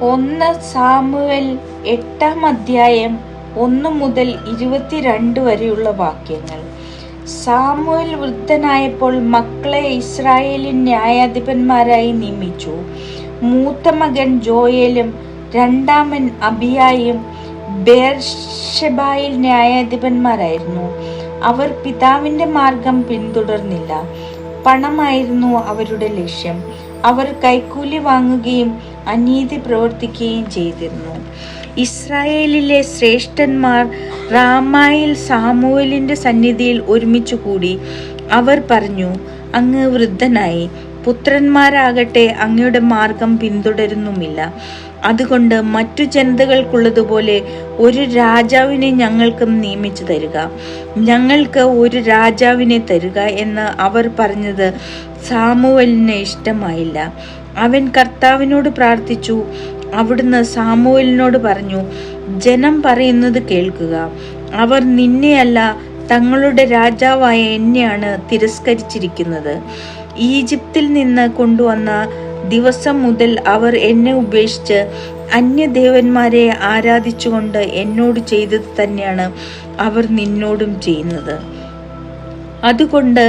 1 Samuel 8-ാം അധ്യായം 1 മുതൽ 22 വരെയുള്ള വാക്യങ്ങൾ. സാമുവേൽ വൃദ്ധനായപ്പോൾ മക്കളെ ഇസ്രായേലിൻ ന്യായാധിപന്മാരായി നിയമിച്ചു. മൂത്ത മകൻ ജോയേലും രണ്ടാമൻ അബിയായും ബേർശെബായിൽ ന്യായാധിപന്മാരായിരുന്നു. അവർ പിതാവിന്റെ മാർഗം പിന്തുടർന്നില്ല. പണമായിരുന്നു അവരുടെ ലക്ഷ്യം. അവർ കൈക്കൂലി വാങ്ങുകയും അനീതി പ്രവർത്തിക്കുകയും ചെയ്തിരുന്നു. ഇസ്രായേലിലെ ശ്രേഷ്ഠന്മാർ റാമായിൽ സാമുവേലിന്റെ സന്നിധിയിൽ ഒരുമിച്ചു കൂടി. അവർ പറഞ്ഞു, അങ്ങ് വൃദ്ധനായി, പുത്രന്മാരാകട്ടെ അങ്ങയുടെ മാർഗം പിന്തുടരുന്നുമില്ല. അതുകൊണ്ട് മറ്റു ജനതകൾക്കുള്ളതുപോലെ ഒരു രാജാവിനെ ഞങ്ങൾക്കും നിയമിച്ചു തരിക, ഞങ്ങൾക്ക് ഒരു രാജാവിനെ തരിക എന്ന് അവർ പറഞ്ഞത് സാമുവേലിന് ഇഷ്ടമായില്ല. അവൻ കർത്താവിനോട് പ്രാർത്ഥിച്ചു. അവിടുന്ന് സാമുവേലിനോട് പറഞ്ഞു, ജനം പറയുന്നത് കേൾക്കുക. അവർ നിന്നെയല്ല, തങ്ങളുടെ രാജാവായ എന്നെയാണ് തിരസ്കരിച്ചിരിക്കുന്നത്. ഈജിപ്തിൽ നിന്ന് കൊണ്ടുവന്ന ദിവസം മുതൽ അവർ എന്നെ ഉപേക്ഷിച്ച് അന്യദേവന്മാരെ ആരാധിച്ചുകൊണ്ട് എന്നോട് ചെയ്തത് തന്നെയാണ് അവർ നിന്നോടും ചെയ്യുന്നത്. അതുകൊണ്ട്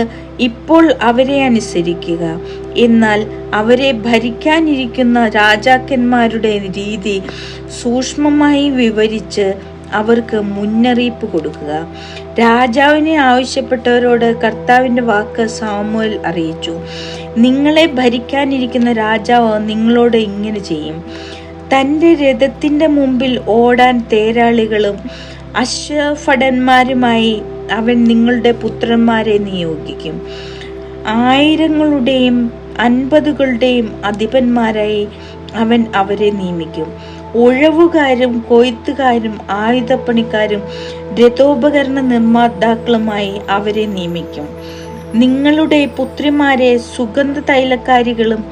ഇപ്പോൾ അവരെ അനുസരിക്കുക. എന്നാൽ അവരെ ഭരിക്കാനിരിക്കുന്ന രാജാക്കന്മാരുടെ രീതി സൂക്ഷ്മമായി വിവരിച്ച് അവർക്ക് മുന്നറിയിപ്പ് കൊടുക്കുക. രാജാവിനെ ആവശ്യപ്പെട്ടവരോട് കർത്താവിന്റെ വാക്ക് സാമുവേൽ അറിയിച്ചു. നിങ്ങളെ ഭരിക്കാനിരിക്കുന്ന രാജാവ് നിങ്ങളോട് ഇങ്ങനെ ചെയ്യും. തൻ്റെ രഥത്തിന്റെ മുമ്പിൽ ഓടാൻ തേരാളികളും അശ്വഭടന്മാരുമായി അവൻ നിങ്ങളുടെ പുത്രന്മാരെ നിയോഗിക്കും. 1000-ങ്ങളുടെയും 50-കളുടെയും അധിപന്മാരായി അവൻ അവരെ നിയമിക്കും. ഉഴവുകാരും കൊയ്ത്തുകാരും ആയുധപ്പണിക്കാരും രഥോപകരണ നിർമ്മാതാക്കളുമായി അവരെ നിയമിക്കും. നിങ്ങളുടെ പുത്രിമാരെ സുഗന്ധ തൈലക്കാരികളും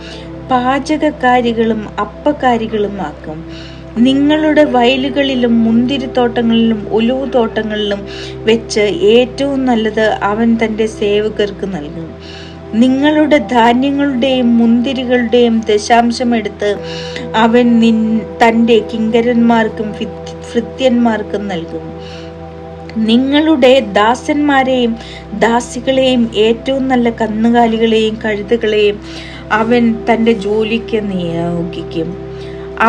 പാചകക്കാരികളും അപ്പക്കാരികളും ആക്കും. നിങ്ങളുടെ വയലുകളിലും മുന്തിരിത്തോട്ടങ്ങളിലും ഒലിവുതോട്ടങ്ങളിലും വെച്ച് ഏറ്റവും നല്ലത് അവൻ തൻ്റെ സേവകർക്ക് നൽകും. നിങ്ങളുടെ ധാന്യങ്ങളുടെയും മുന്തിരികളുടെയും ദശാംശമെടുത്ത് അവൻ തൻ്റെ കിങ്കരന്മാർക്കും ഭൃത്യന്മാർക്കും നൽകും. നിങ്ങളുടെ ദാസന്മാരെയും ദാസികളെയും ഏറ്റവും നല്ല കന്നുകാലികളെയും കഴുതകളെയും അവൻ തൻ്റെ ജോലിക്ക് നിയോഗിക്കും.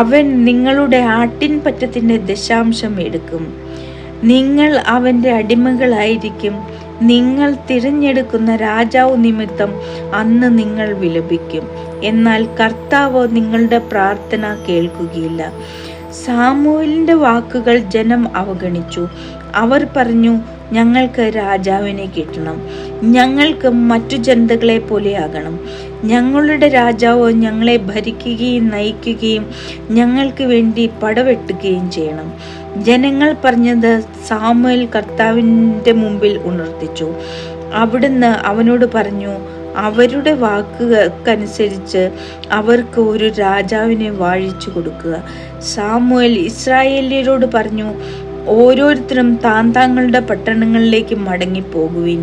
അവൻ നിങ്ങളുടെ ആട്ടിൻപറ്റത്തിൻ്റെ ദശാംശം എടുക്കും. നിങ്ങൾ അവൻ്റെ അടിമകളായിരിക്കും. നിങ്ങൾ തിരഞ്ഞെടുക്കുന്ന രാജാവ് നിമിത്തം അന്ന് നിങ്ങൾ വിലപിക്കും. എന്നാൽ കർത്താവ് നിങ്ങളുടെ പ്രാർത്ഥന കേൾക്കുകയില്ല. സാമുവേലിന്റെ വാക്കുകൾ ജനം അവഗണിച്ചു. അവർ പറഞ്ഞു, ഞങ്ങൾക്ക് രാജാവിനെ കിട്ടണം, ഞങ്ങൾക്ക് മറ്റു ജനതകളെ പോലെയാകണം. ഞങ്ങളുടെ രാജാവ് ഞങ്ങളെ ഭരിക്കുകയും നയിക്കുകയും ഞങ്ങൾക്ക് വേണ്ടി പടവെട്ടുകയും ചെയ്യണം. ജനങ്ങൾ പറഞ്ഞത് സാമുവേൽ കർത്താവിൻ്റെ മുമ്പിൽ ഉണർത്തിച്ചു. അവിടുന്ന് അവനോട് പറഞ്ഞു, അവരുടെ വാക്കുകനുസരിച്ച് അവർക്ക് ഒരു രാജാവിനെ വാഴിച്ചു കൊടുക്കുക. സാമുവേൽ ഇസ്രായേല്യരോട് പറഞ്ഞു, ഓരോരുത്തരും താങ്കളുടെ പട്ടണങ്ങളിലേക്ക് മടങ്ങിപ്പോകുവിൻ.